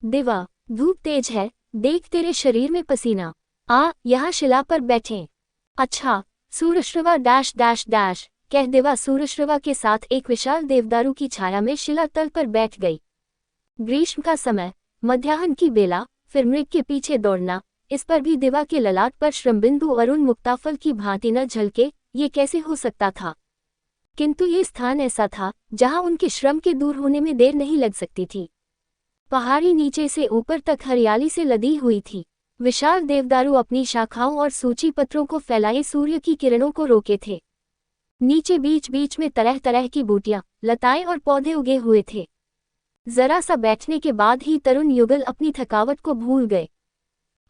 दिवा, धूप तेज है, देख तेरे शरीर में पसीना। यहाँ शिला पर बैठें। अच्छा, सूरश्रवा डैश डैश डैश कह दिवा सूरश्रवा के साथ एक विशाल देवदारू की छाया में शिला तल पर बैठ गई। ग्रीष्म का समय, मध्याह्न की बेला, फिर मृग के पीछे दौड़ना, इस पर भी दिवा के ललाट पर श्रमबिंदु और उन मुक्ताफल की भांति न झलके, ये कैसे हो सकता था? किंतु ये स्थान ऐसा था जहां उनके श्रम के दूर होने में देर नहीं लग सकती थी। पहाड़ी नीचे से ऊपर तक हरियाली से लदी हुई थी। विशाल देवदारू अपनी शाखाओं और सूची पत्रों को फैलाए सूर्य की किरणों को रोके थे। नीचे बीच बीच में तरह तरह की बूटियां, लताएं और पौधे उगे हुए थे। जरा सा बैठने के बाद ही तरुण युगल अपनी थकावट को भूल गए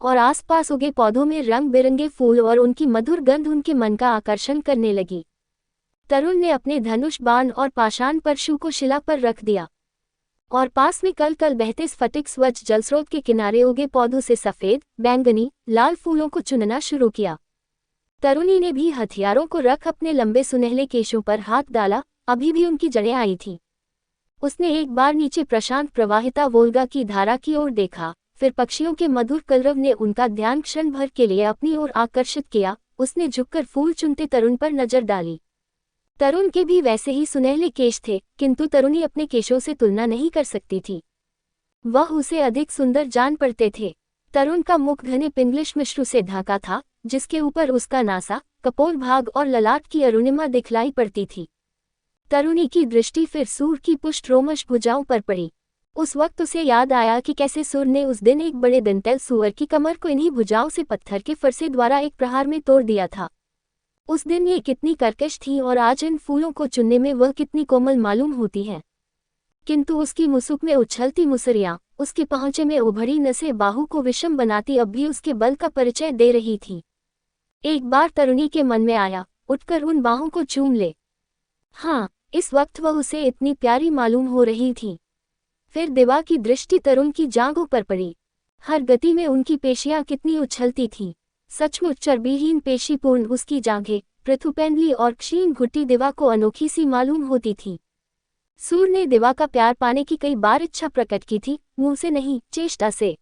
और आसपास उगे पौधों में रंग बिरंगे फूल और उनकी मधुर गंध उनके मन का आकर्षण करने लगी। तरुण ने अपने धनुष बाण और पाषाण परशु को शिला पर रख दिया और पास में कल कल बहते स्फटिक स्वच्छ जलस्रोत के किनारे उगे पौधों से सफेद, बैंगनी, लाल फूलों को चुनना शुरू किया। तरुणी ने भी हथियारों को रख अपने लंबे सुनहले केशों पर हाथ डाला। अभी भी उनकी जड़ें आई थीं। उसने एक बार नीचे प्रशांत प्रवाहिता वोल्गा की धारा की ओर देखा, फिर पक्षियों के मधुर कलरव ने उनका ध्यान क्षण भर के लिए अपनी ओर आकर्षित किया। उसने झुककर फूल चुनते तरुण पर नजर डाली। तरुण के भी वैसे ही सुनहले केश थे, किंतु तरुणी अपने केशों से तुलना नहीं कर सकती थी। वह उसे अधिक सुंदर जान पड़ते थे। तरुण का मुख घने पिंगलिश मिश्रु से ढाका था, जिसके ऊपर उसका नासा, कपोल भाग और ललाट की अरुणिमा दिखलाई पड़ती थी। तरुणी की दृष्टि फिर सूर की पुष्ट रोमश भुजाओं पर पड़ी। उस वक्त उसे याद आया कि कैसे सूर ने उस दिन एक बड़े दंतैल सूअर की कमर को इन्हीं भुजाओं से पत्थर के फरसे द्वारा एक प्रहार में तोड़ दिया था। उस दिन ये कितनी कर्कश थी और आज इन फूलों को चुनने में वह कितनी कोमल मालूम होती है। किंतु उसकी मुसुक में उछलती मुसरियां, उसके पहुंचे में उभरी नसें बाहु को विषम बनाती अब भी उसके बल का परिचय दे रही थी। एक बार तरुणी के मन में आया, उठकर उन बाहों को चूम ले। हाँ, इस वक्त वह उसे इतनी प्यारी मालूम हो रही थी। फिर दिवा की दृष्टि तरुण की जांघों पर पड़ी। हर गति में उनकी पेशियां कितनी उछलती थीं। सचमुच चर्बीहीन पेशीपूर्ण उसकी जांघें, पृथुपेंडली और क्षीण घुट्टी दिवा को अनोखी सी मालूम होती थी। सूर ने दिवा का प्यार पाने की कई बार इच्छा प्रकट की थी, मुंह से नहीं, चेष्टा से।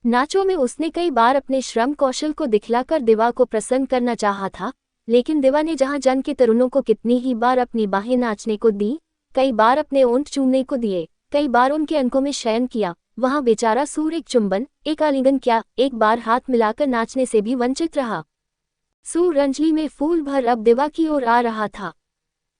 नाचों में उसने कई बार अपने श्रम कौशल को दिखलाकर दिवा को प्रसन्न करना चाहा था, लेकिन दिवा ने जहां जन के तरुणों को कितनी ही बार अपनी बाहें नाचने को दी, कई बार अपने ओंठ चूमने को दिए, कई बार उनके अंकों में शयन किया, वहां बेचारा सूर एक चुंबन, एक आलिंगन क्या, एक बार हाथ मिलाकर नाचने से भी वंचित रहा। सूर रंजली में फूल भर अब दिवा की ओर आ रहा था।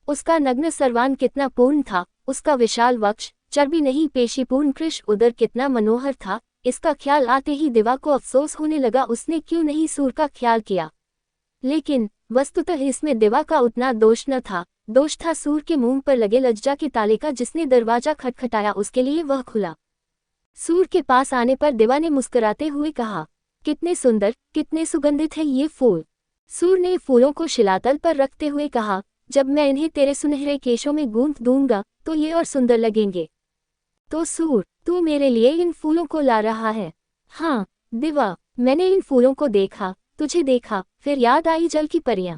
उसका नग्न सर्वांग कितना पूर्ण था, उसका विशाल वक्ष, चर्बी नहीं पेशीपूर्ण कृश उदर कितना मनोहर था। इसका ख्याल आते ही दिवा को अफसोस होने लगा, उसने क्यों नहीं सूर का ख्याल किया। लेकिन वस्तुतः इसमें दिवा का उतना दोष न था। दोष था सूर के मुंह पर लगे लज्जा के ताले का। जिसने दरवाजा खटखटाया उसके लिए वह खुला। सूर के पास आने पर दिवा ने मुस्कुराते हुए कहा, कितने सुंदर, कितने सुगंधित है ये फूल। सूर ने फूलों को शिलातल पर रखते हुए कहा, जब मैं इन्हें तेरे सुनहरे केशों में गूंथ दूंगा तो ये और सुंदर लगेंगे। तो सूर, तू मेरे लिए इन फूलों को ला रहा है? हाँ दिवा, मैंने इन फूलों को देखा, तुझे देखा, फिर याद आई जल की परियां।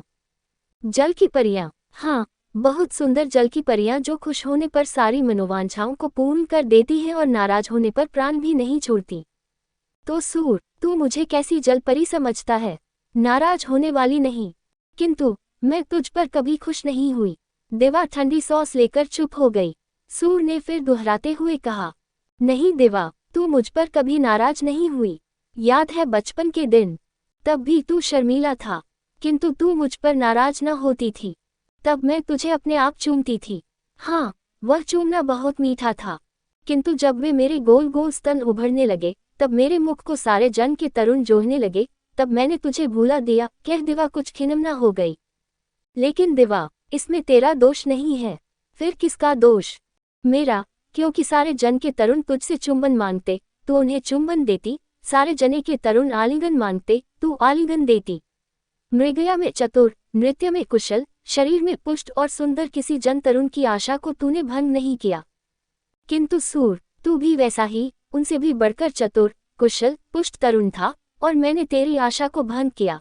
जल की परियां? हाँ, बहुत सुंदर जल की परियां जो खुश होने पर सारी मनोवांछाओं को पूर्ण कर देती हैं और नाराज होने पर प्राण भी नहीं छोड़ती। तो सूर, तू मुझे कैसी जल परी समझता है? नाराज होने वाली नहीं। किंतु मैं तुझ पर कभी खुश नहीं हुई। दिवा ठंडी सॉस लेकर चुप हो गई। सूर ने फिर दोहराते हुए कहा, नहीं दिवा, तू मुझ पर कभी नाराज नहीं हुई। याद है बचपन के दिन, तब भी तू शर्मीला था, किंतु तू मुझ पर नाराज न होती थी। तब मैं तुझे अपने आप चूमती थी। हाँ, वह चूमना बहुत मीठा था, किंतु जब वे मेरे गोल गोल स्तन उभरने लगे, तब मेरे मुख को सारे जन के तरुण जोहने लगे, तब मैंने तुझे भूला दिया। कह दिवा कुछ खिनमना हो गई। लेकिन दिवा, इसमें तेरा दोष नहीं है। फिर किसका दोष? मेरा, क्योंकि सारे जन के तरुण तुझसे चुंबन मांगते, तू उन्हें चुंबन देती। सारे जने के तरुण आलिंगन मांगते, तू आलिंगन देती। मृगया में चतुर, नृत्य में कुशल, शरीर में पुष्ट और सुंदर किसी जन तरुण की आशा को तूने भंग नहीं किया। किंतु सूर, तू भी वैसा ही, उनसे भी बढ़कर चतुर, कुशल, पुष्ट तरुण था, और मैंने तेरी आशा को भंग किया।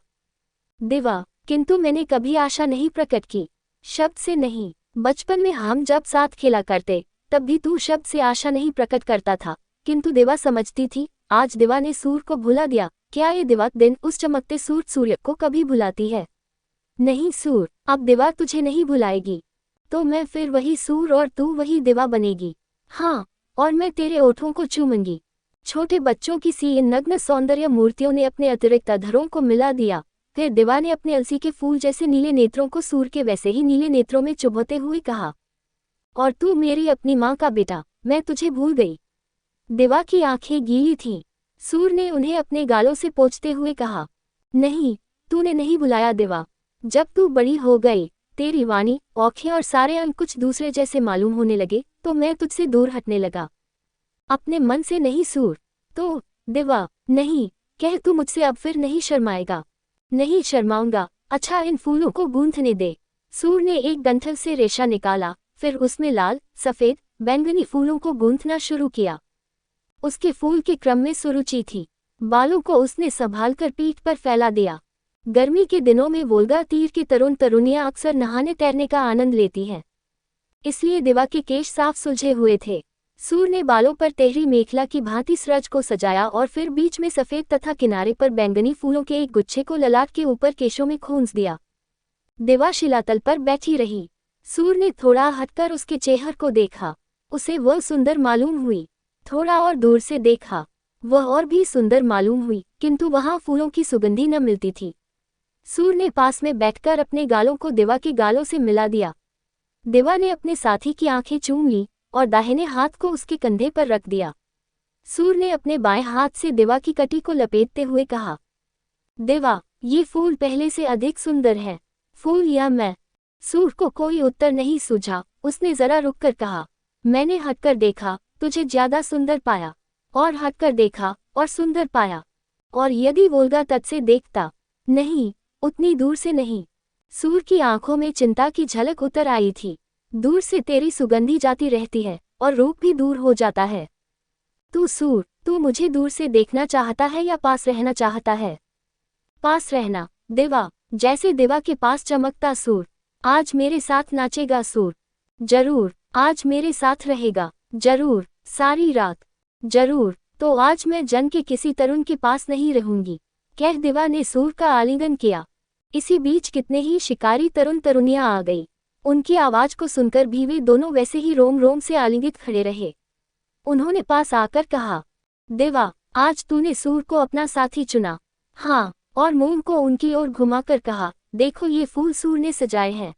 दिवा, किंतु मैंने कभी आशा नहीं प्रकट की। शब्द से नहीं। बचपन में हम जब साथ खेला करते, तब भी तू शब्द से आशा नहीं प्रकट करता था, किंतु देवा समझती थी आज देवा ने सूर्य को भुला दिया। क्या ये देवा दिन उस चमकते सूर्य को कभी भुलाती है? नहीं सूर्य, अब देवा तुझे नहीं भुलाएगी। तो मैं फिर वही सूर्य और तू वही देवा बनेगी। हाँ, और मैं तेरे ओठों को चूमूंगी। छोटे बच्चों की सी इन नग्न सौंदर्य मूर्तियों ने अपने अतिरिक्त अधरों को मिला दिया। फिर देवा ने अपने अलसी के फूल जैसे नीले नेत्रों को सूर्य के वैसे ही नीले नेत्रों में चुभते हुए कहा, और तू मेरी अपनी माँ का बेटा, मैं तुझे भूल गई। देवा की आंखें गीली थीं। सूर्य ने उन्हें अपने गालों से पोंछते हुए कहा, नहीं, तूने नहीं बुलाया देवा। जब तू बड़ी हो गई, तेरी वाणी, आँखें और सारे अंग कुछ दूसरे जैसे मालूम होने लगे तो मैं तुझसे दूर हटने लगा। अपने मन से नहीं सूर्य। तो देवा, नहीं, कह तू मुझसे अब फिर नहीं शर्माएगा। नहीं शर्माऊंगा। अच्छा इन फूलों को गूंथने दे। सूर्य ने एक डंठल से रेशा निकाला, फिर उसमें लाल, सफेद, बैंगनी फूलों को गूंथना शुरू किया। उसके फूल के क्रम में सुरुचि थी। बालों को उसने संभालकर पीठ पर फैला दिया। गर्मी के दिनों में वोल्गा तीर की तरुण तरुणियां अक्सर नहाने तैरने का आनंद लेती हैं। इसलिए देवा के केश साफ सुलझे हुए थे। सूर्य ने बालों पर तेहरी मेखला की भांति स्रज को सजाया और फिर बीच में सफेद तथा किनारे पर बैंगनी फूलों के एक गुच्छे को ललाट के ऊपर केशों में खूंस दिया। देवा शिलातल पर बैठी रही। सूर्य ने थोड़ा हटकर उसके चेहरे को देखा। उसे वह सुंदर मालूम हुई। थोड़ा और दूर से देखा, वह और भी सुंदर मालूम हुई, किंतु वहां फूलों की सुगंधी न मिलती थी। सूर्य ने पास में बैठकर अपने गालों को देवा के गालों से मिला दिया। देवा ने अपने साथी की आंखें चूम ली और दाहिने हाथ को उसके कंधे पर रख दिया। सूर्य ने अपने बाएं हाथ से देवा की कटी को लपेटते हुए कहा, देवा, ये फूल पहले से अधिक सुंदर है। फूल या मैं? सूर्य को कोई उत्तर नहीं सूझा। उसने जरा रुककर कहा, मैंने हटकर देखा, तुझे ज्यादा सुंदर पाया, और हटकर देखा और सुंदर पाया। और यदि वोल्गा तट से देखता? नहीं, उतनी दूर से नहीं। सूर्य की आंखों में चिंता की झलक उतर आई थी। दूर से तेरी सुगंधी जाती रहती है और रूप भी दूर हो जाता है। तू सूर्य, तू मुझे दूर से देखना चाहता है या पास रहना चाहता है? पास रहना। देवा, जैसे देवा के पास चमकता सूर्य। आज मेरे साथ नाचेगा सूर्य। जरूर, आज मेरे साथ रहेगा। जरूर, सारी रात। जरूर, तो आज मैं जन के किसी तरुण के पास नहीं रहूंगी, कह देवा ने सूर्य का आलिंगन किया। इसी बीच कितने ही शिकारी तरुण तरुणियां आ गई। उनकी आवाज को सुनकर भी वे दोनों वैसे ही रोम रोम से आलिंगित खड़े रहे। उन्होंने पास आकर कहा, देवा, आज तूने सूर्य को अपना साथी चुना। हाँ, और मुंह को उनकी ओर घुमाकर कहा, देखो ये फूल सूर्य ने सजाए हैं।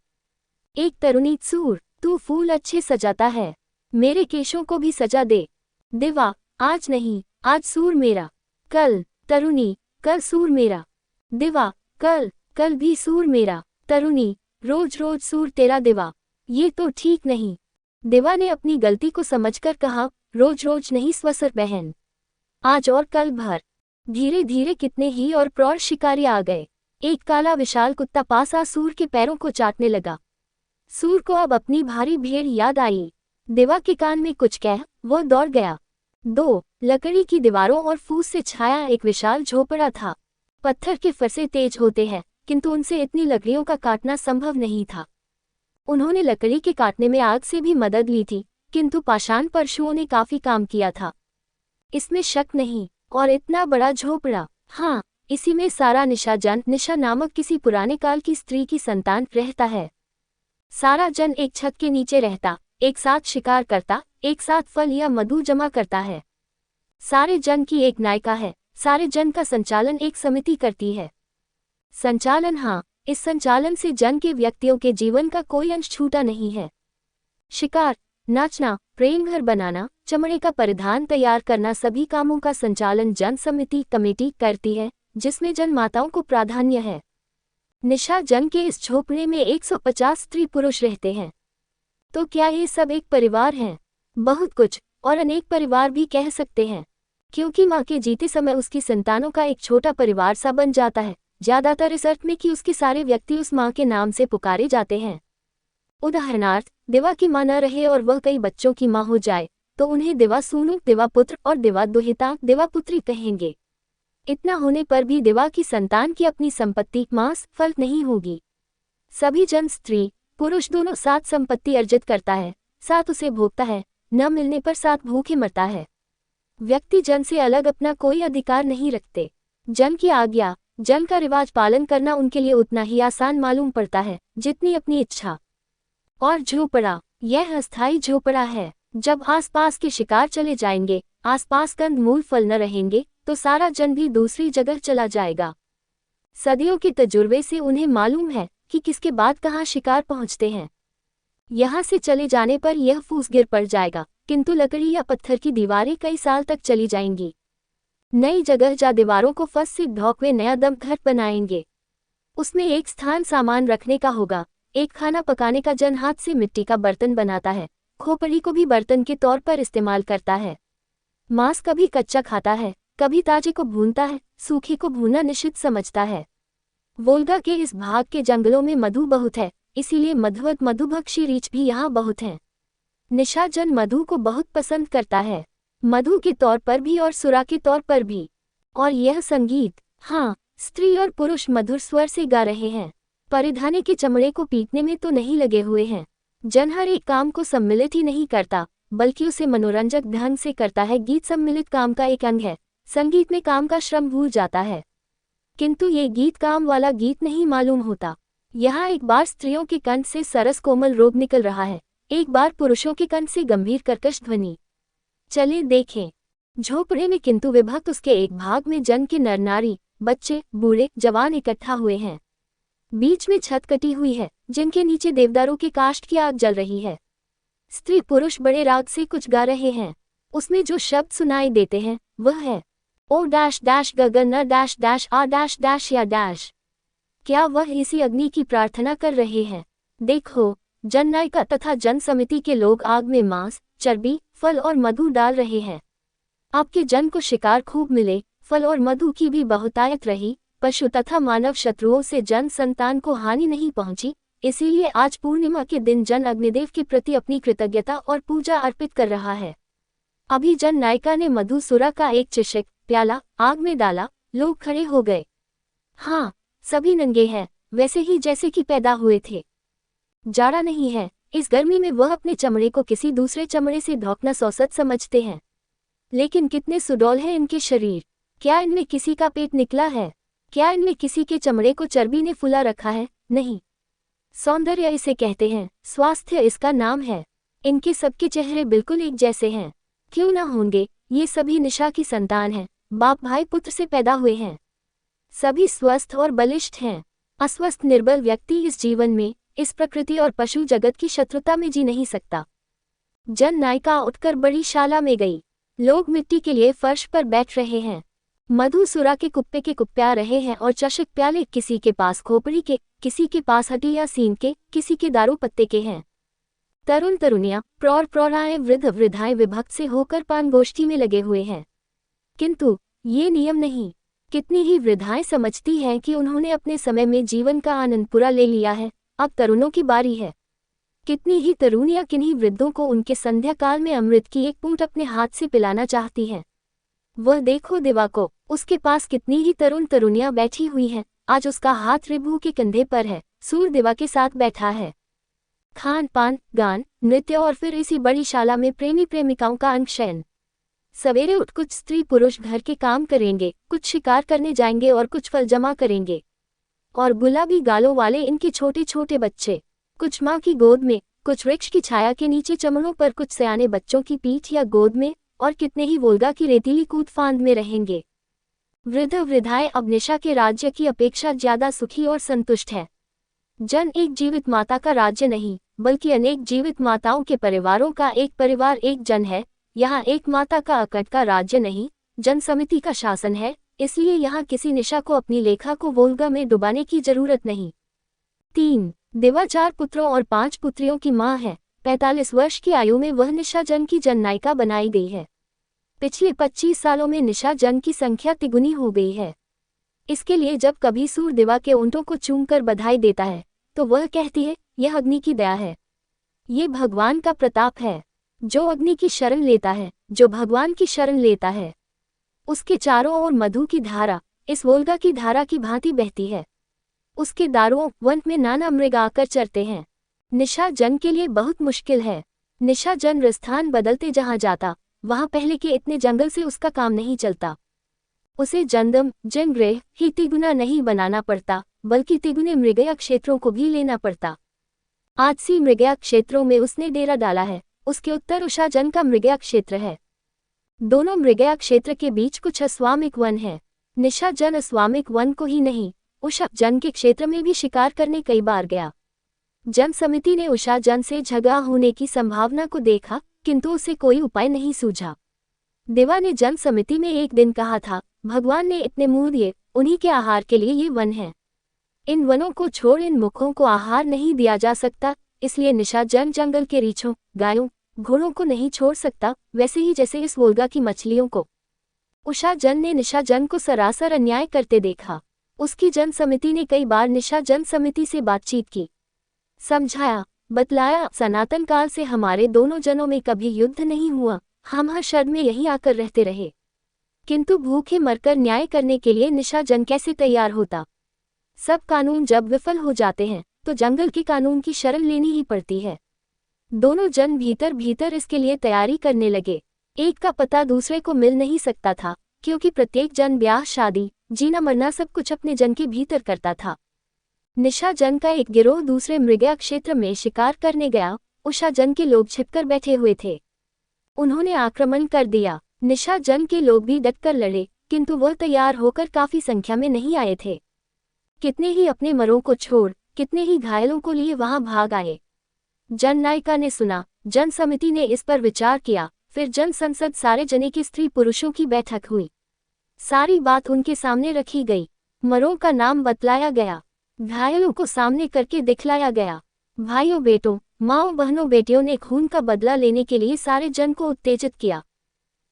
एक तरुणी, सूर्य, तू फूल अच्छे सजाता है, मेरे केशों को भी सजा दे। देवा, आज नहीं, आज सूर्य मेरा। कल, तरुणी, कल सूर्य मेरा। देवा, कल, कल भी सूर्य मेरा। तरुणी, रोज रोज सूर्य तेरा। देवा, ये तो ठीक नहीं। देवा ने अपनी गलती को समझकर कहा, रोज रोज नहीं स्वसर बहन, आज और कल भर। धीरे धीरे कितने ही और प्रौढ़ शिकारी आ गए। एक काला विशाल कुत्ता पास आ सूर्य के पैरों को चाटने लगा। सूर्य को अब अपनी भारी भीड़ याद आई। देवा के कान में कुछ कह वह दौड़ गया। 2 लकड़ी की दीवारों और फूस से छाया एक विशाल झोपड़ा था। पत्थर के फरसे तेज होते हैं, किंतु उनसे इतनी लकड़ियों का काटना संभव नहीं था। उन्होंने लकड़ी के काटने में आग से भी मदद ली थी, किंतु पाषाण परशुओं ने काफी काम किया था, इसमें शक नहीं। और इतना बड़ा झोपड़ा, हाँ, इसी में सारा निशा नामक किसी पुराने काल की स्त्री की संतान रहता है। सारा जन एक छत के नीचे रहता, एक साथ शिकार करता, एक साथ फल या मधु जमा करता है। सारे जन की एक नायिका है, सारे जन का संचालन एक समिति करती है। संचालन, हाँ, इस संचालन से जन के व्यक्तियों के जीवन का कोई अंश छूटा नहीं है। शिकार, नाचना, प्रेम घर बनाना, चमड़े का परिधान तैयार करना, सभी कामों का संचालन जन समिति कमेटी करती है, जिसमें जन माताओं को प्राधान्य है। निशा जन के इस झोपड़े में 150 स्त्री पुरुष रहते हैं। तो क्या ये सब एक परिवार हैं? बहुत कुछ, और अनेक परिवार भी कह सकते हैं, क्योंकि माँ के जीते समय उसकी संतानों का एक छोटा परिवार सा बन जाता है, ज्यादातर इस अर्थ में कि उसके सारे व्यक्ति उस माँ के नाम से पुकारे जाते हैं। उदाहरणार्थ, देवा की माँ न रहे और वह कई बच्चों की माँ हो जाए, तो उन्हें देवा सूनु, देवा पुत्र और देवा दुहिता, देवा पुत्री कहेंगे। इतना होने पर भी देवा की संतान की अपनी संपत्ति मांस फल नहीं होगी। सभी जन, स्त्री पुरुष दोनों, साथ संपत्ति अर्जित करता है, साथ उसे भोगता है, न मिलने पर साथ भूखे मरता है। व्यक्ति जन से अलग अपना कोई अधिकार नहीं रखते। जन की आज्ञा, जन का रिवाज पालन करना उनके लिए उतना ही आसान मालूम पड़ता है जितनी अपनी इच्छा। और झोपड़ा, यह अस्थायी झोपड़ा है। जब आसपास के शिकार चले जाएंगे, आसपास कंद मूल फल न रहेंगे, तो सारा जन भी दूसरी जगह चला जाएगा। सदियों के तजुर्बे से उन्हें मालूम है कि किसके बाद कहाँ शिकार पहुँचते हैं। यहाँ से चले जाने पर यह फूस गिर पड़ जाएगा, किंतु लकड़ी या पत्थर की दीवारें कई साल तक चली जाएंगी। नई जगह जा दीवारों को फस से ढोकवे नया दम घर बनाएंगे। उसमें एक स्थान सामान रखने का होगा। एक खाना पकाने का जन हाथ से मिट्टी का बर्तन बनाता है, खोपड़ी को भी बर्तन के तौर पर इस्तेमाल करता है। मांस कभी कच्चा खाता है, कभी ताजे को भूनता है, सूखे को भूनना निषिद्ध समझता है। वोल्गा के इस भाग के जंगलों में मधु बहुत है, इसीलिए मधुवत मधुभक्षी रीछ भी यहाँ बहुत हैं। निशा जन मधु को बहुत पसंद करता है, मधु के तौर पर भी और सुरा के तौर पर भी। और यह संगीत, हाँ, स्त्री और पुरुष मधुर स्वर से गा रहे हैं। परिधाने के चमड़े को पीटने में तो नहीं लगे हुए हैं। जन हर एक काम को सम्मिलित ही नहीं करता, बल्कि उसे मनोरंजक ढंग से करता है। गीत सम्मिलित काम का एक अंग है। संगीत में काम का श्रम भूल जाता है, किंतु ये गीत काम वाला गीत नहीं मालूम होता। यहाँ एक बार स्त्रियों के कंठ से सरस कोमल रोग निकल रहा है, एक बार पुरुषों के कंठ से गंभीर कर्कश ध्वनि। चले देखें। झोपड़े में किंतु विभक्त उसके एक भाग में जन के नर नारी, बच्चे, बूढ़े, जवान इकट्ठा हुए हैं। बीच में छत कटी हुई है, जिनके नीचे देवदारों के काष्ठ की आग जल रही है। स्त्री पुरुष बड़े राग से कुछ गा रहे हैं। उसमें जो शब्द सुनाई देते हैं वह है ओ डैश डैश गगन न डैश डैश आ डैश डैश या डैश। क्या वह इसी अग्नि की प्रार्थना कर रहे हैं? देखो, जननायिका तथा जन समिति के लोग आग में मांस, चर्बी, फल और मधु डाल रहे हैं। आपके जन को शिकार खूब मिले, फल और मधु की भी बहुतायत रही, पशु तथा मानव शत्रुओं से जन संतान को हानि नहीं पहुंची। इसीलिए आज पूर्णिमा के दिन जन अग्निदेव के प्रति अपनी कृतज्ञता और पूजा अर्पित कर रहा है। अभी जन नायिका ने मधुसुरा का एक चिशिक प्याला आग में डाला, लोग खड़े हो गए। हाँ, सभी नंगे हैं, वैसे ही जैसे कि पैदा हुए थे। जाड़ा नहीं है, इस गर्मी में वह अपने चमड़े को किसी दूसरे चमड़े से ढोकना सौसत समझते हैं। लेकिन कितने सुडौल हैं इनके शरीर। क्या इनमें किसी का पेट निकला है? क्या इनमें किसी के चमड़े को चर्बी ने फुला रखा है? नहीं। सौंदर्य इसे कहते हैं, स्वास्थ्य इसका नाम है। इनके सबके चेहरे बिल्कुल एक जैसे हैं। क्यों न होंगे, ये सभी निशा की संतान हैं, बाप भाई पुत्र से पैदा हुए हैं। सभी स्वस्थ और बलिष्ठ हैं। अस्वस्थ निर्बल व्यक्ति इस जीवन में, इस प्रकृति और पशु जगत की शत्रुता में जी नहीं सकता। जन नायिका उठकर बड़ी शाला में गई। लोग मिट्टी के लिए फर्श पर बैठ रहे हैं। मधुसुरा के कुप्पे के कुप्प्या रहे हैं और चषक प्याले किसी के पास खोपड़ी के, किसी के पास हड्डी या सीन के, किसी के दारू पत्ते के हैं। तरुण तरुणियां, प्रौढ़ प्रौढ़ाएं, वृद्ध वृद्धाएं विभक्त से होकर पान गोष्ठी में लगे हुए हैं। किंतु ये नियम नहीं। कितनी ही वृद्धाएं समझती हैं कि उन्होंने अपने समय में जीवन का आनंद पूरा ले लिया है, अब तरुणों की बारी है। कितनी ही तरुणियां किन्हीं वृद्धों को उनके संध्या काल में अमृत की एक पूंट अपने हाथ से पिलाना चाहती हैं। वह देखो दिवा को, उसके पास कितनी ही तरुण तरुणियां बैठी हुई हैं। आज उसका हाथ रिभू के कंधे पर है, सूर दिवा के साथ बैठा है। खान पान, गान, नृत्य और फिर इसी बड़ी शाला में प्रेमी प्रेमिकाओं का अंशयन। सवेरे उठ कुछ स्त्री पुरुष घर के काम करेंगे, कुछ शिकार करने जाएंगे और कुछ फल जमा करेंगे। और गुलाबी गालों वाले इनके छोटे छोटे बच्चे, कुछ माँ की गोद में, कुछ वृक्ष की छाया के नीचे चमड़ों पर, कुछ सयाने बच्चों की पीठ या गोद में, और कितने ही वोल्गा की रेतीली कूद फांद में रहेंगे। वृद्ध वृद्धाएं अब निशा के राज्य की अपेक्षा ज्यादा सुखी और संतुष्ट है। जन एक जीवित माता का राज्य नहीं, बल्कि अनेक जीवित माताओं के परिवारों का एक परिवार एक जन है। यहाँ एक माता का अकट का राज्य नहीं, जन समिति का शासन है। इसलिए यहाँ किसी निशा को अपनी लेखा को वोल्गा में डुबाने की जरूरत नहीं। 3. दिवा 4 पुत्रों और 5 पुत्रियों की माँ है। 45 वर्ष की आयु में वह निशा जन की जननायिका बनाई गई है। पिछले 25 सालों में निशा जन की संख्या तिगुनी हो गई है। इसके लिए जब कभी सूर दिवा के ऊँटों को चूमकर बधाई देता है, तो वह कहती है, यह अग्नि की दया है, ये भगवान का प्रताप है। जो अग्नि की शरण लेता है, जो भगवान की शरण लेता है, उसके चारों ओर मधु की धारा, इस वोल्गा की धारा की भांति बहती है। उसके दारों वन में नाना मृग आकर चरते हैं। निशा जन के लिए बहुत मुश्किल है। निशा जन स्थान बदलते जहाँ जाता, वहां पहले के इतने जंगल से उसका काम नहीं चलता। उसे जंगम जंगरेह ही तिगुना नहीं बनाना पड़ता, बल्कि तिगुने मृगया क्षेत्रों को भी लेना पड़ता। आज सी मृगया क्षेत्रों में उसने डेरा डाला है। उसके उत्तर उषाजन का मृगया क्षेत्र है। दोनों मृगया क्षेत्र के बीच कुछ अस्वामिक वन है। निशाजन अस्वामिक वन को ही नहीं, उषाजन के क्षेत्र में भी शिकार करने कई बार गया। जन समिति ने उषाजन से झगड़ा होने की संभावना को देखा, किंतु उसे कोई उपाय नहीं सूझा। देवा ने जन समिति में एक दिन कहा था, भगवान ने इतने मुंह दिए, उन्हीं के आहार के लिए ये वन है। इन वनों को छोड़ इन मुखों को आहार नहीं दिया जा सकता, इसलिए निशाजन जंगल के रीछों, गायों, घोड़ों को नहीं छोड़ सकता, वैसे ही जैसे इस वोल्गा की मछलियों को। उषाजन ने निशाजन को सरासर अन्याय करते देखा। उसकी जन समिति ने कई बार निशाजन समिति से बातचीत की, समझाया, बतलाया, सनातन काल से हमारे दोनों जनों में कभी युद्ध नहीं हुआ, हम हर शर्त में यहीं आकर रहते रहे। किंतु भूखे मरकर न्याय करने के लिए निशाजन कैसे तैयार होता। सब कानून जब विफल हो जाते हैं तो जंगल के कानून की शरण लेनी ही पड़ती है। दोनों जन भीतर भीतर इसके लिए तैयारी करने लगे। एक का पता दूसरे को मिल नहीं सकता था, क्योंकि प्रत्येक जन ब्याह शादी जीना मरना सब कुछ अपने जन के भीतर करता था। निशाजन का एक गिरोह दूसरे मृगया क्षेत्र में शिकार करने गया। उषाजन के लोग छिपकर बैठे हुए थे। उन्होंने आक्रमण कर दिया। निशाजन के लोग भी डटकर लड़े, किंतु वह तैयार होकर काफी संख्या में नहीं आए थे। कितने ही अपने मरों को छोड़ कितने ही घायलों को लिए वहां भाग आए। जननायिका ने सुना, जन समिति ने इस पर विचार किया, फिर जन संसद सारे जने की स्त्री पुरुषों की बैठक हुई। सारी बात उनके सामने रखी गई। मरों का नाम बतलाया गया, घायलों को सामने करके दिखलाया गया। भाइयों बेटों, माओ बहनों बेटियों ने खून का बदला लेने के लिए सारे जन को उत्तेजित किया।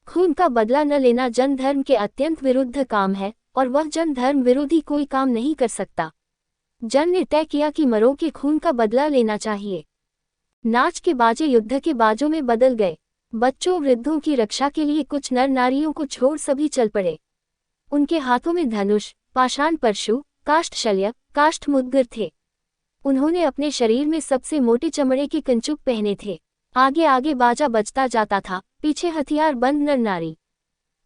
खून का बदला न लेना जन धर्म के अत्यंत विरुद्ध काम है, और वह जन धर्म विरोधी कोई काम नहीं कर सकता। जन ने तय किया कि मरों के खून का बदला लेना चाहिए। नाच के बाजे युद्ध के बाजों में बदल गए। बच्चों वृद्धों की रक्षा के लिए कुछ नर नारियों को छोड़ सभी चल पड़े। उनके हाथों में धनुष, पाषाण परशु, काष्ठ शल्य, काष्ठ मुद्गर थे। उन्होंने अपने शरीर में सबसे मोटे चमड़े के कंचुक पहने थे। आगे आगे बाजा बजता जाता था, पीछे हथियार बंद नर नारी।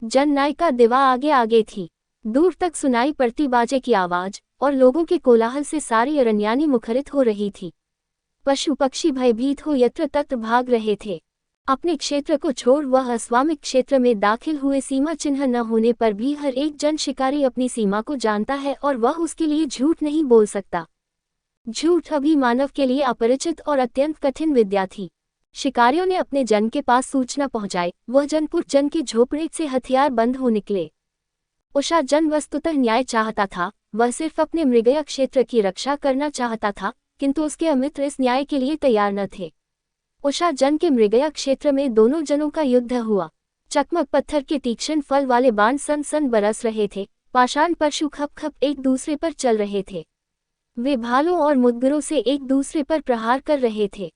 जननायिका दिवा आगे आगे थी। दूर तक सुनाई पड़ती बाजे की आवाज और लोगों के कोलाहल से सारी अरण्यानी मुखरित हो रही थी। पशु पक्षी भयभीत हो यत्र तत्र भाग रहे थे। अपने क्षेत्र को छोड़ वह अस्वामिक क्षेत्र में दाखिल हुए। सीमा चिन्ह न होने पर भी हर एक जन शिकारी अपनी सीमा को जानता है और वह उसके लिए झूठ नहीं बोल सकता। झूठ अभी मानव के लिए अपरिचित और अत्यंत कठिन विद्या थी। शिकारियों ने अपने जन के पास सूचना पहुंचाई। वह जनपुर जन के झोपड़े से हथियार बंद हो निकले। उषाजन वस्तुतः न्याय चाहता था। वह सिर्फ अपने मृगया क्षेत्र की रक्षा करना चाहता था, किंतु उसके अमित्र इस न्याय के लिए तैयार न थे। उषाजन के मृगया क्षेत्र में दोनों जनों का युद्ध हुआ। चकमक पत्थर के तीक्ष्ण फल वाले बाण सन सन बरस रहे थे। पाषाण परशु खप खप एक दूसरे पर चल रहे थे। वे भालों और मुद्गरों से एक दूसरे पर प्रहार कर रहे थे।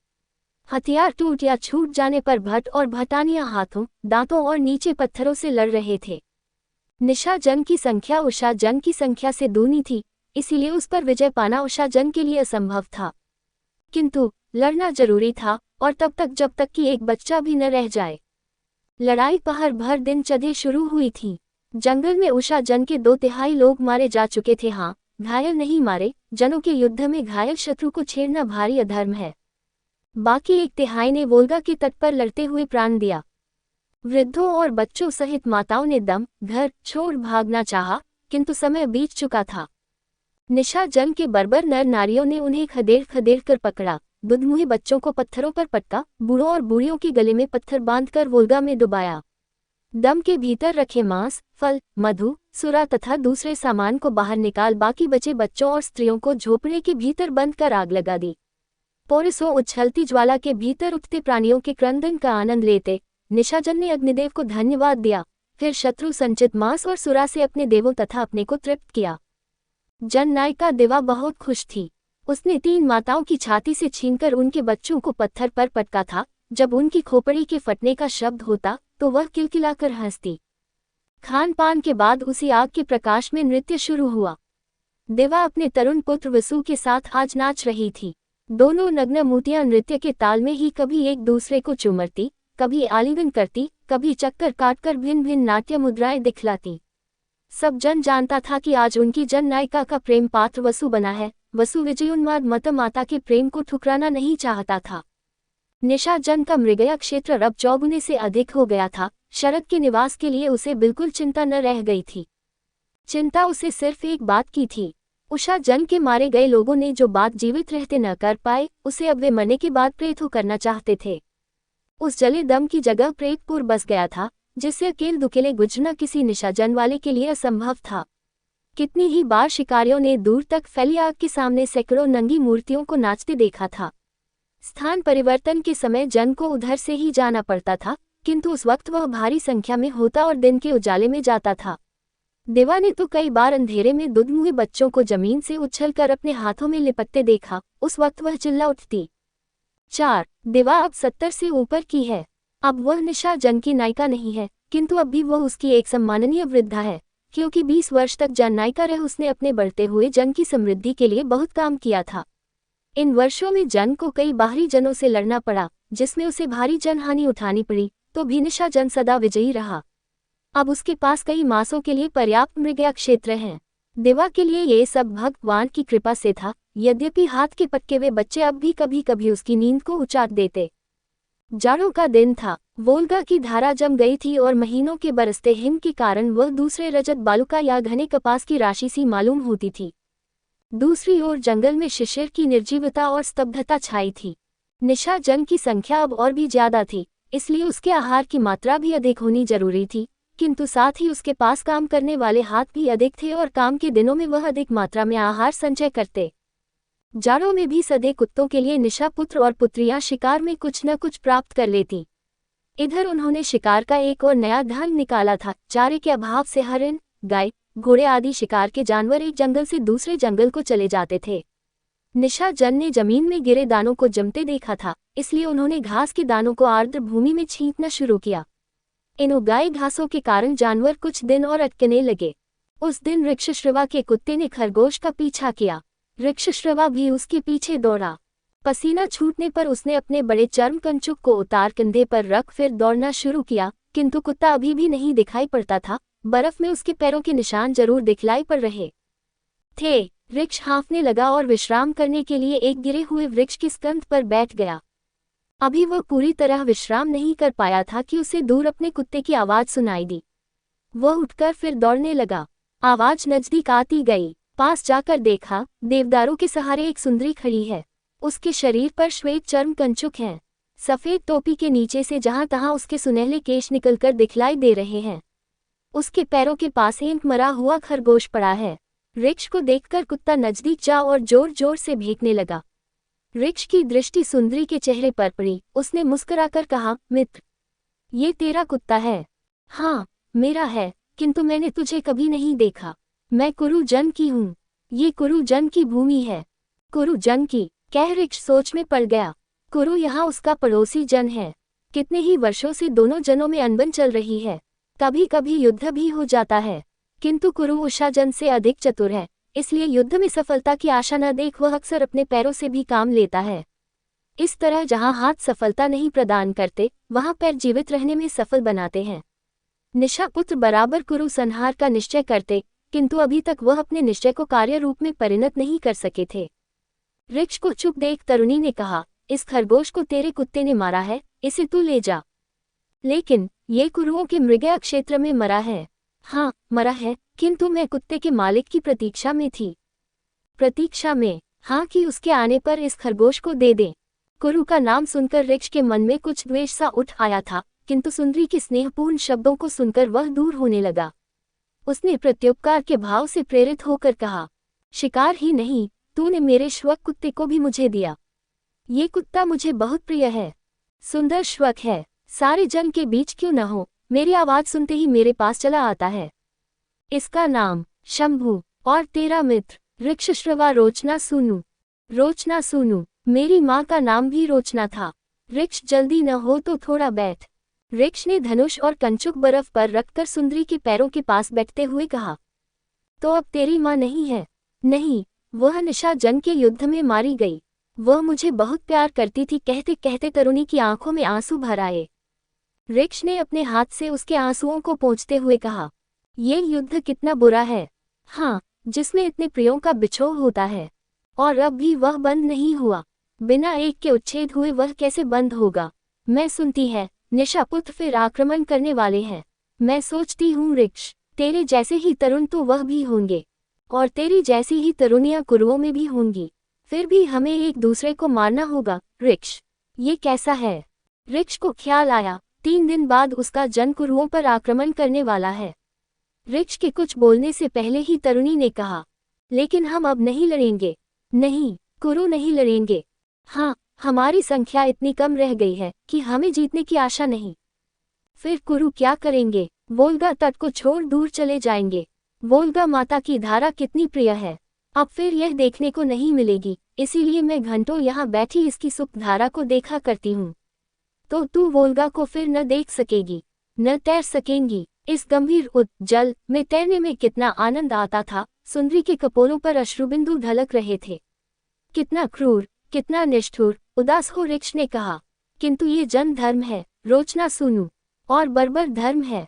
हथियार टूट या छूट जाने पर भट और भटानियां हाथों, दांतों और नीचे पत्थरों से लड़ रहे थे। निशाजन की संख्या उषाजन की संख्या से दूनी थी, इसीलिए उस पर विजय पाना उषाजन के लिए असंभव था। किंतु लड़ना जरूरी था, और तब तक जब तक कि एक बच्चा भी न रह जाए। लड़ाई पहर भर दिन चढ़े शुरू हुई थी। जंगल में उषाजन के 2/3 लोग मारे जा चुके थे। हाँ, घायल नहीं मारे। जनों के युद्ध में घायल शत्रु को छेड़ना भारी अधर्म है। बाकी 1/3 ने वोल्गा के तट पर लड़ते हुए प्राण दिया। वृद्धों और बच्चों सहित माताओं ने दम घर छोड़ भागना चाहा, किंतु समय बीत चुका था। निशाजन के बर्बर नर नारियों ने उन्हें खदेड़ खदेड़ कर पकड़ा। दुधमुहे बच्चों को पत्थरों पर पटका। बूढ़ों और बूढ़ियों के गले में पत्थर बांधकर वोल्गा में डुबाया। दम के भीतर रखे मांस, फल, मधु, सुरा तथा दूसरे सामान को बाहर निकाल बाकी बचे बच्चों और स्त्रियों को झोपड़े के भीतर बंद कर आग लगा दी। पोरसों उछलती ज्वाला के भीतर उठते प्राणियों के क्रंदन का आनंद लेते निशाजन ने अग्निदेव को धन्यवाद दिया। फिर शत्रु संचित मांस और सुरा से अपने देवों तथा अपने को तृप्त किया। जननायिका दिवा बहुत खुश थी। उसने 3 माताओं की छाती से छीनकर उनके बच्चों को पत्थर पर पटका था। जब उनकी खोपड़ी के फटने का शब्द होता तो वह किलकिलाकर हंसती। खान पान के बाद उसी आग के प्रकाश में नृत्य शुरू हुआ। दिवा अपने तरुण पुत्र वसु के साथ आज नाच रही थी। दोनों नग्न मूर्तियां नृत्य के ताल में ही कभी एक दूसरे को चुमरती, कभी आलिंगन करती, कभी चक्कर काटकर भिन्न भिन्न नाट्य मुद्राएं दिखलाती। सब जन जानता था कि आज उनकी जन नायिका का प्रेम पात्र वसु बना है। वसु विजयोन्माद मत माता के प्रेम को ठुकराना नहीं चाहता था। निशा जन का मृगया क्षेत्र अब 4 से अधिक हो गया था। शरद के निवास के लिए उसे बिल्कुल चिंता न रह गई थी। चिंता उसे सिर्फ एक बात की थी, उषा जन के मारे गए लोगों ने जो बात जीवित रहते न कर पाए, उसे अब वे मरने के बाद प्रेत हो करना चाहते थे। उस जले दम की जगह प्रेतपुर बस गया था, जिससे अकेले दुकेले गुजरना किसी निशा जन वाले के लिए असंभव था। कितनी ही बार शिकारियों ने दूर तक फैली आग के सामने सैकड़ों नंगी मूर्तियों को नाचते देखा था। स्थान परिवर्तन के समय जन को उधर से ही जाना पड़ता था, किंतु उस वक्त वह भारी संख्या में होता और दिन के उजाले में जाता था। देवा ने तो कई बार अंधेरे में दुधमुहे बच्चों को जमीन से उछलकर अपने हाथों में लिपटते देखा। उस वक्त वह चिल्ला उठती, 4 देवा अब 70 से ऊपर की है। अब वह निशा जन की नायिका नहीं है, किंतु अब भी वह उसकी एक सम्माननीय वृद्धा है, क्योंकि 20 वर्ष तक जन नायिका रह उसने अपने बढ़ते हुए जन की समृद्धि के लिए बहुत काम किया था। इन वर्षों में जन को कई बाहरी जनों से लड़ना पड़ा, जिसमें उसे भारी जनहानि उठानी पड़ी, तो भी निशा जन सदा विजयी रहा। अब उसके पास कई मासों के लिए पर्याप्त मृगया क्षेत्र हैं। देवा के लिए ये सब भगवान की कृपा से था, यद्यपि हाथ के पटके हुए बच्चे अब भी कभी कभी उसकी नींद को उचाट देते। जाड़ों का दिन था, वोल्गा की धारा जम गई थी और महीनों के बरसते हिम के कारण वह दूसरे रजत बालुका या घने कपास की राशि सी मालूम होती थी। दूसरी ओर जंगल में शिशिर की निर्जीवता और स्तब्धता छाई थी। निशा जन की संख्या अब और भी ज्यादा थी, इसलिए उसके आहार की मात्रा भी अधिक होनी जरूरी थी, किंतु साथ ही उसके पास काम करने वाले हाथ भी अधिक थे और काम के दिनों में वह अधिक मात्रा में आहार संचय करते। जाड़ों में भी सधे कुत्तों के लिए निशा पुत्र और पुत्रियां शिकार में कुछ न कुछ प्राप्त कर लेती। इधर उन्होंने शिकार का एक और नया ढंग निकाला था। चारे के अभाव से हरिण, गाय, घोड़े आदि शिकार के जानवर एक जंगल से दूसरे जंगल को चले जाते थे। निशा जन ने जमीन में गिरे दानों को जमते देखा था, इसलिए उन्होंने घास के दानों को आर्द्र भूमि में छींटना शुरू किया। इन उगाए घासों के कारण जानवर कुछ दिन और अटकने लगे। उस दिन वृक्षश्रवा के कुत्ते ने खरगोश का पीछा किया। वृक्षश्रवा भी उसके पीछे दौड़ा। पसीना छूटने पर उसने अपने बड़े चर्म कंचुक को उतार कंधे पर रख फिर दौड़ना शुरू किया, किंतु कुत्ता अभी भी नहीं दिखाई पड़ता था। बर्फ में उसके पैरों के निशान जरूर दिखलाई पड़ रहे थे। वृक्ष हाँफने लगा और विश्राम करने के लिए एक गिरे हुए वृक्ष की स्कंध पर बैठ गया। अभी वह पूरी तरह विश्राम नहीं कर पाया था कि उसे दूर अपने कुत्ते की आवाज सुनाई दी। वह उठकर फिर दौड़ने लगा। आवाज नजदीक आती गई। पास जाकर देखा, देवदारों के सहारे एक सुंदरी खड़ी है। उसके शरीर पर श्वेत चर्म कंचुक हैं। सफेद टोपी के नीचे से जहां तहां उसके सुनहले केश निकलकर दिखलाई दे रहे हैं। उसके पैरों के पास एक मरा हुआ खरगोश पड़ा है। वृक्ष को देखकर कुत्ता नजदीक जा और जोर जोर से भींकने लगा। वृक्ष की दृष्टि सुंदरी के चेहरे पर पड़ी। उसने मुस्कुराकर कहा, मित्र, ये तेरा कुत्ता है? हाँ, मेरा है, किंतु मैंने तुझे कभी नहीं देखा। मैं कुरु जन की हूँ। ये कुरु जन की भूमि है। कुरु जन की? कह वृक्ष सोच में पड़ गया। कुरु यहाँ उसका पड़ोसी जन है। कितने ही वर्षों से दोनों जनों में अनबन चल रही है। कभी कभी युद्ध भी हो जाता है, किंतु कुरु उषा जन से अधिक चतुर है, इसलिए युद्ध में सफलता की आशा न देख वह अक्सर अपने पैरों से भी काम लेता है। इस तरह जहां हाथ सफलता नहीं प्रदान करते, वहां पैर जीवित रहने में सफल बनाते हैं। निशा पुत्र बराबर कुरु संहार का निश्चय करते, किंतु अभी तक वह अपने निश्चय को कार्य रूप में परिणत नहीं कर सके थे। वृक्ष को चुप देख तरुणी ने कहा, इस खरगोश को तेरे कुत्ते ने मारा है, इसे तू ले जा। लेकिन ये कुरुओं के मृगया क्षेत्र में मरा है। हाँ, मरा है, किंतु मैं कुत्ते के मालिक की प्रतीक्षा में थी। प्रतीक्षा में? हाँ, कि उसके आने पर इस खरगोश को दे दें। कुरु का नाम सुनकर वृक्ष के मन में कुछ द्वेष सा उठ आया था, किंतु सुंदरी के स्नेहपूर्ण शब्दों को सुनकर वह दूर होने लगा। उसने प्रत्युपकार के भाव से प्रेरित होकर कहा, शिकार ही नहीं, तूने मेरे श्वक कुत्ते को भी मुझे दिया। ये कुत्ता मुझे बहुत प्रिय है। सुंदर श्वक है, सारे जन के बीच क्यों न हो, मेरी आवाज सुनते ही मेरे पास चला आता है। इसका नाम शंभू। और तेरा मित्र? वृक्षश्रवा रोचना सूनु। रोचना सूनु? मेरी माँ का नाम भी रोचना था। वृक्ष जल्दी न हो तो थोड़ा बैठ। वृक्ष ने धनुष और कंचुक बर्फ पर रखकर सुंदरी के पैरों के पास बैठते हुए कहा, तो अब तेरी माँ नहीं है? नहीं, वह निशा जन के युद्ध में मारी गई। वह मुझे बहुत प्यार करती थी। कहते कहते तरुणी की आंखों में आंसू भर आए। रिक्ष ने अपने हाथ से उसके आंसुओं को पोंछते हुए कहा, ये युद्ध कितना बुरा है। हाँ, जिसमें इतने प्रियों का बिछोह होता है, और अब भी वह बंद नहीं हुआ। बिना एक के उच्छेद हुए वह कैसे बंद होगा। मैं सुनती है, निशापुत्र फिर आक्रमण करने वाले हैं। मैं सोचती हूँ रिक्ष, तेरे जैसे ही तरुण तो वह भी होंगे, और तेरी जैसी ही तरुणियां कुरुओं में भी होंगी। फिर भी हमें एक दूसरे को मारना होगा। रिक्ष, ये कैसा है। रिक्ष को ख्याल आया, 3 दिन बाद उसका जन कुरुओं पर आक्रमण करने वाला है। रिक्ष के कुछ बोलने से पहले ही तरुणी ने कहा, लेकिन हम अब नहीं लड़ेंगे। नहीं, कुरु नहीं लड़ेंगे। हाँ, हमारी संख्या इतनी कम रह गई है कि हमें जीतने की आशा नहीं। फिर कुरु क्या करेंगे। वोल्गा तट को छोड़ दूर चले जाएंगे। वोल्गा माता की धारा कितनी प्रिय है, अब फिर यह देखने को नहीं मिलेगी। इसीलिए मैं घंटों यहाँ बैठी इसकी सुख धारा को देखा करती हूँ। तो तू वोल्गा को फिर न देख सकेगी, न तैर सकेंगी। इस गंभीर जल में तैरने में कितना आनंद आता था। सुंदरी के कपोलों पर अश्रुबिंदु ढलक रहे थे। कितना क्रूर, कितना निष्ठुर, उदास हो रिक्ष ने कहा। किंतु ये जन धर्म है, रोचना सुनू, और बर्बर धर्म है।